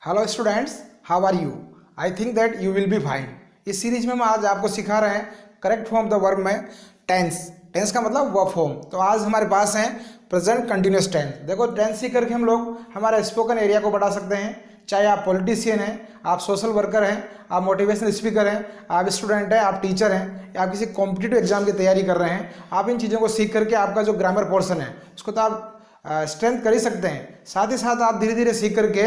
Hello students, how are you? I think that you will be fine. इस series में हम आज आपको सिखा रहे हैं correct form of the verb में टेंस। टेंस का मतलब वर्ब फॉर्म। तो आज हमारे पास है प्रेजेंट कंटिन्यूस टेंस। देखो, टेंस सीख करके हम लोग हमारे स्पोकन एरिया को बढ़ा सकते हैं। चाहे आप पॉलिटिशियन हैं, आप सोशल वर्कर हैं, आप मोटिवेशनल स्पीकर हैं, आप स्टूडेंट हैं, आप टीचर हैं, या आप किसी कॉम्पिटिटिव एग्जाम की तैयारी कर रहे हैं, आप इन चीज़ों को सीख करके आपका जो ग्रामर पोर्शन है उसको तो आप स्ट्रेंथ कर ही सकते हैं। साथ ही साथ आप धीरे धीरे सीख करके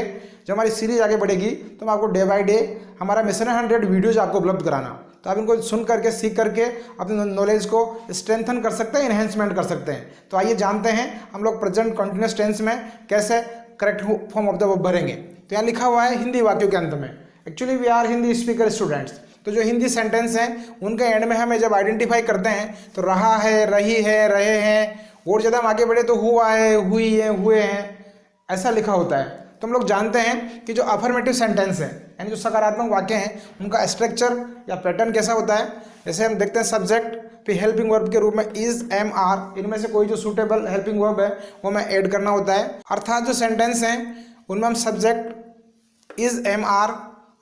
जब हमारी सीरीज आगे बढ़ेगी तो हम आपको डे बाय डे हमारा मिशन है 100 वीडियोज़ आपको उपलब्ध कराना। तो आप इनको सुन करके सीख करके अपने नॉलेज को स्ट्रेंथन कर सकते हैं, इन्हेंसमेंट कर सकते हैं। तो आइए जानते हैं हम लोग प्रेजेंट कंटिन्यूअस टेंस में कैसे correct form of the verb भरेंगे। तो यहाँ लिखा हुआ है हिंदी वाक्यों के अंत में। Actually we are Hindi speaker students. तो जो हिंदी सेंटेंस हैं उनके एंड में हमें जब आइडेंटिफाई करते हैं तो रहा है, रही है, रहे हैं, और ज़्यादा हम आगे बढ़े तो हुआ है, हुई है, हुए हैं, ऐसा लिखा होता है। तो हम लोग जानते हैं कि जो अफर्मेटिव सेंटेंस है यानी जो सकारात्मक वाक्य हैं उनका स्ट्रक्चर या पैटर्न कैसा होता है। जैसे हम देखते हैं सब्जेक्ट फिर हेल्पिंग वर्ब के रूप में इज, एम, आर, इनमें से कोई जो सूटेबल हेल्पिंग वर्ब है वो हमें ऐड करना होता है। अर्थात जो सेंटेंस हैं उनमें हम सब्जेक्ट इज, एम, आर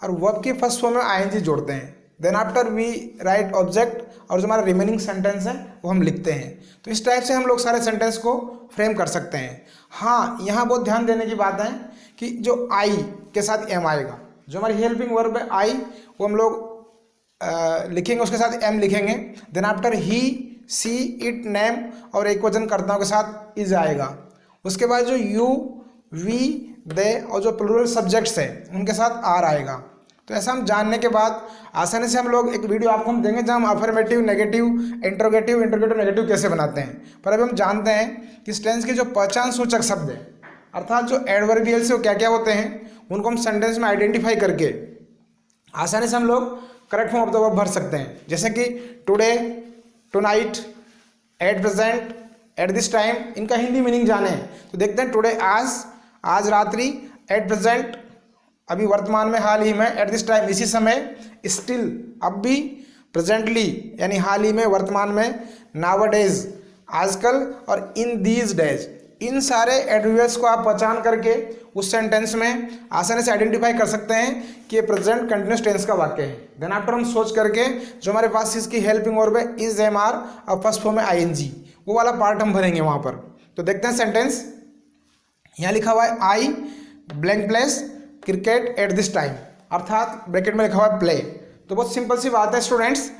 और वर्ब की फर्स्ट फॉर्म में आईएनजी जोड़ते हैं। Then after we write object और जो हमारा रिमेनिंग सेंटेंस है वो हम लिखते हैं। तो इस टाइप से हम लोग सारे सेंटेंस को फ्रेम कर सकते हैं। हाँ, यहाँ बहुत ध्यान देने की बात है कि जो आई के साथ एम आएगा, जो हमारी हेल्पिंग वर्ब है आई, वो हम लोग लिखेंगे, उसके साथ एम लिखेंगे। Then after he, she, it, name और एक वचन कर्ताओं के साथ इज आएगा। उसके बाद जो यू, वी, दे और जो प्लूरल सब्जेक्ट्स हैं उनके साथ आर आएगा। तो ऐसा हम जानने के बाद आसानी से हम लोग एक वीडियो आपको हम देंगे जहाँ हम affirmative, negative, interrogative, interrogative, negative कैसे बनाते हैं। पर अभी हम जानते हैं कि टेंस के जो पहचान सूचक शब्द हैं अर्थात जो एडवर्बियल से वो क्या क्या होते हैं उनको हम सेंटेंस में आइडेंटिफाई करके आसानी से हम लोग correct form of the verb भर सकते हैं। जैसे कि today, tonight, at present, at this time, इनका हिंदी मीनिंग जाने। तो देखते हैं टुडे आज, आज रात्रि, एट प्रेजेंट अभी वर्तमान में, हाल ही में, एट दिस टाइम इसी समय, स्टिल अब भी, प्रेजेंटली यानी हाल ही में, वर्तमान में, नाउअडेज आजकल और इन दीज डेज। इन सारे एडवर्ब्स को आप पहचान करके उस सेंटेंस में आसानी से आइडेंटिफाई कर सकते हैं कि ये प्रेजेंट कंटिन्यूस टेंस का वाक्य है। देन आफ्टर हम सोच करके जो हमारे पास इसकी हेल्पिंग वर्ब है इज, एम, आर और फर्स्ट फॉर्म में आईएनजी, वो वाला पार्ट हम भरेंगे वहाँ पर। तो देखते हैं सेंटेंस। यहाँ लिखा हुआ है आई blank place cricket at this time, अर्थात ब्रैकेट में लिखा हुआ है प्ले। तो बहुत सिंपल सी बात है स्टूडेंट्स,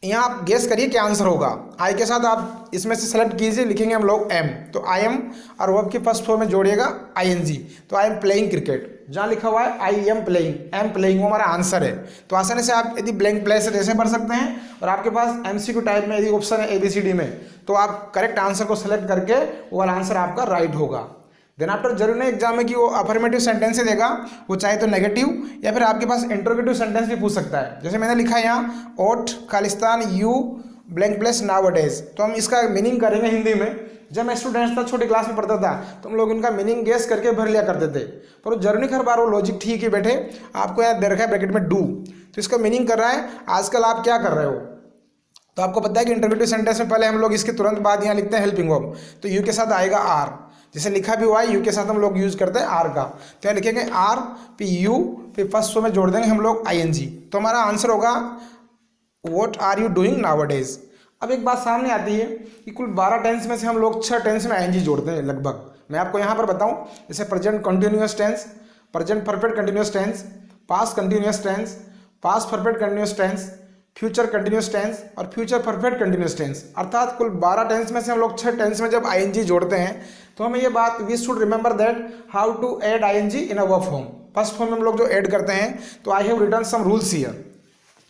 यहाँ आप गेस करिए क्या आंसर होगा। आई के साथ आप इसमें से सेलेक्ट कीजिए, लिखेंगे हम लोग एम, तो आई एम और वर्ब की फर्स्ट फॉर्म में जोड़िएगा आईएनजी। तो आई एम प्लेइंग क्रिकेट, जहाँ लिखा हुआ है I am playing, am playing, वो हमारा आंसर है। तो आसानी से आप यदि ब्लैंक प्लेस से जैसे भर सकते हैं और आपके पास एमसीक्यू टाइप में यदि ऑप्शन है एबीसीडी में तो आप करेक्ट आंसर को सेलेक्ट करके वो वाला आंसर आपका राइट होगा। देन आफ्टर जरूरी नहीं एग्जाम में कि वो अफर्मेटिव सेंटेंस ही देगा, वो चाहे तो नेगेटिव या फिर आपके पास इंट्रोगेटिव सेंटेंस भी पूछ सकता है। जैसे मैंने लिखा है यहाँ ओट, Khalistan, you blank place nowadays. तो हम इसका मीनिंग करेंगे हिंदी में। जब मैं स्टूडेंट्स था, छोटी क्लास में पढ़ता था, तो हम लोग इनका मीनिंग गेस करके भर लिया करते थे। पर वो जरूरी हर बार वो लॉजिक ठीक ही बैठे। आपको यहाँ दे रखा है ब्रैकेट में डू, तो इसका मीनिंग कर रहा है आजकल आप क्या कर रहे हो। तो आपको पता है कि इंट्रोगेटिव सेंटेंस में पहले हम लोग इसके तुरंत बाद यहाँ लिखते हैं हेल्पिंग वर्ब, तो यू के साथ आएगा आर, जैसे लिखा भी हुआ है यू के साथ हम लोग यूज़ करते हैं आर का। तो यहाँ लिखेंगे आर फिर यू फिर फर्स्ट फॉर्म में जोड़ देंगे हम लोग आईएनजी। तो हमारा आंसर होगा what are you doing nowadays. अब एक बात सामने आती है कि कुल 12 टेंस में से हम लोग 6 टेंस में आईएनजी जोड़ते हैं लगभग। मैं आपको यहाँ पर बताऊँ, जैसे present continuous tense, present perfect continuous tense, past continuous tense, past perfect continuous tense, future continuous tense और फ्यूचर परफेक्ट कंटिन्यूअस टेंस। अर्थात कुल 12 टेंस में से हम लोग 6 टेंस में जब आईएनजी जोड़ते हैं तो हमें ये बात we should remember that how to add ING in a verb form. First form में हम लोग जो ऐड करते हैं, तो I have written some rules here.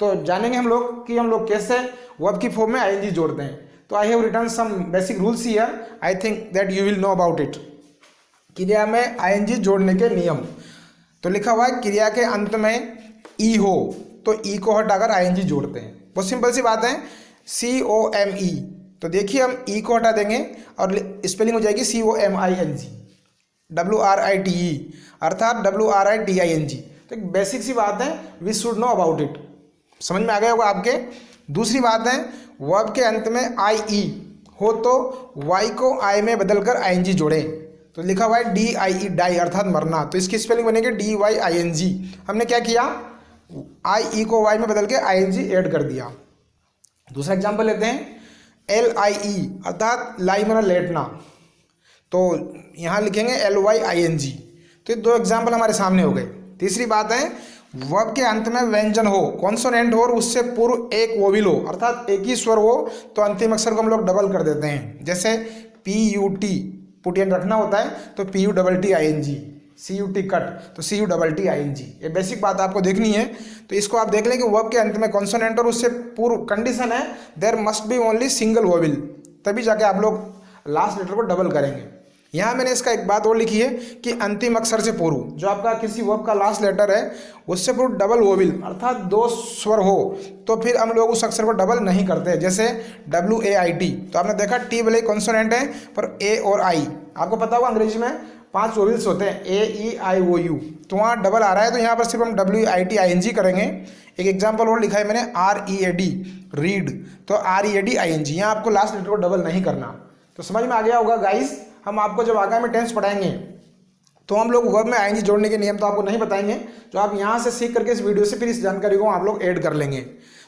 तो जानेंगे हम लोग कि हम लोग कैसे वर्ब की फॉर्म में आईएनजी जोड़ते हैं। तो I have written some basic rules here, I think that you will know about it. क्रिया में आईएनजी जोड़ने के नियम। तो लिखा हुआ है क्रिया के अंत में ई हो तो ई को हटाकर आईएनजी जोड़ते हैं। बहुत सिंपल सी बात है, COME। तो देखिए हम ई को हटा देंगे और स्पेलिंग हो जाएगी COMING, WRITE अर्थात WRITING। तो एक बेसिक सी बात है, we should know about it. समझ में आ गया होगा आपके। दूसरी बात है वर्ब के अंत में IE हो तो वाई को आई में बदलकर ING जोड़ें। तो लिखा हुआ है DIE डाई अर्थात मरना, तो इसकी स्पेलिंग बनेगी DYING। हमने क्या किया, IE को Y में बदल के ING ऐड कर दिया। दूसरा एग्जाम्पल लेते हैं, LIE अर्थात लाई माना लेटना, तो यहाँ लिखेंगे LYING। तो ये 2 एग्जाम्पल हमारे सामने हो गए। तीसरी बात है, वर्ब के अंत में व्यंजन हो, कॉन्सोनेंट हो और उससे पूर्व एक वोविल हो अर्थात एक ही स्वर हो, तो अंतिम अक्षर को हम लोग डबल कर देते हैं। जैसे PUT पुटियन रखना होता है तो PUTTING, CUT कट तो CUTTING। ये बेसिक बात आपको देखनी है। तो इसको आप देख लें कि वर्ब के अंत में कॉन्सोनेंट और उससे पूर्व कंडीशन है there must be only single vowel, तभी जाके आप लोग लास्ट लेटर को डबल करेंगे। यहाँ मैंने इसका एक बात और लिखी है कि अंतिम अक्षर से पूर्व, जो आपका किसी वर्ब का लास्ट लेटर है उससे पूर्व डबल वोविल अर्थात 2 स्वर हो, तो फिर हम लोग उस अक्षर को डबल नहीं करते। जैसे WAIT, तो आपने देखा T भले कंसोनेंट है पर A और I, आपको पता होगा अंग्रेजी में 5 वोविल्स होते हैं AEIOU, तो वहाँ डबल आ रहा है, तो यहाँ पर सिर्फ हम WITING करेंगे। एक एग्जाम्पल और लिखा है मैंने READ रीड, तो READING, यहाँ आपको लास्ट लेटर को डबल नहीं करना। तो समझ में आ गया होगा गाइस। हम आपको जब आगामी टेंस पढ़ाएंगे तो हम लोग वर्ब में ING जोड़ने के नियम तो आपको नहीं बताएंगे, जो आप यहाँ से सीख करके इस वीडियो से फिर इस जानकारी को आप लोग ऐड कर लेंगे।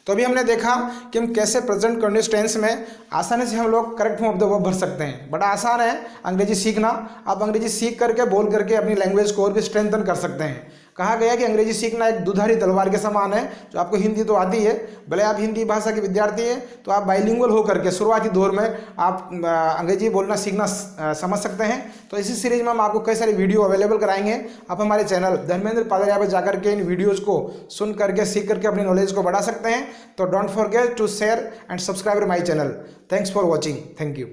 तो अभी हमने देखा कि हम कैसे प्रेजेंट कंटिन्यूअस टेंस में आसानी से हम लोग correct form of the verb भर सकते हैं। बड़ा आसान है अंग्रेजी सीखना, आप अंग्रेजी सीख करके बोल करके अपनी लैंग्वेज को और भी स्ट्रेंथन कर सकते हैं। कहा गया कि अंग्रेजी सीखना एक दुधारी तलवार के समान है। जो आपको हिंदी तो आती है, भले आप हिंदी भाषा के विद्यार्थी हैं तो आप बाइलिंगुअल हो करके शुरुआती दौर में आप अंग्रेजी बोलना सीखना समझ सकते हैं। तो इसी सीरीज में हम आपको कई सारी वीडियो अवेलेबल कराएंगे। आप हमारे चैनल धर्मेंद्र पादरिया पर जाकर के इन वीडियोज़ को सुन करके सीख करके अपनी नॉलेज को बढ़ा सकते हैं। तो don't forget to share and subscribe my channel. Thanks for watching. Thank you.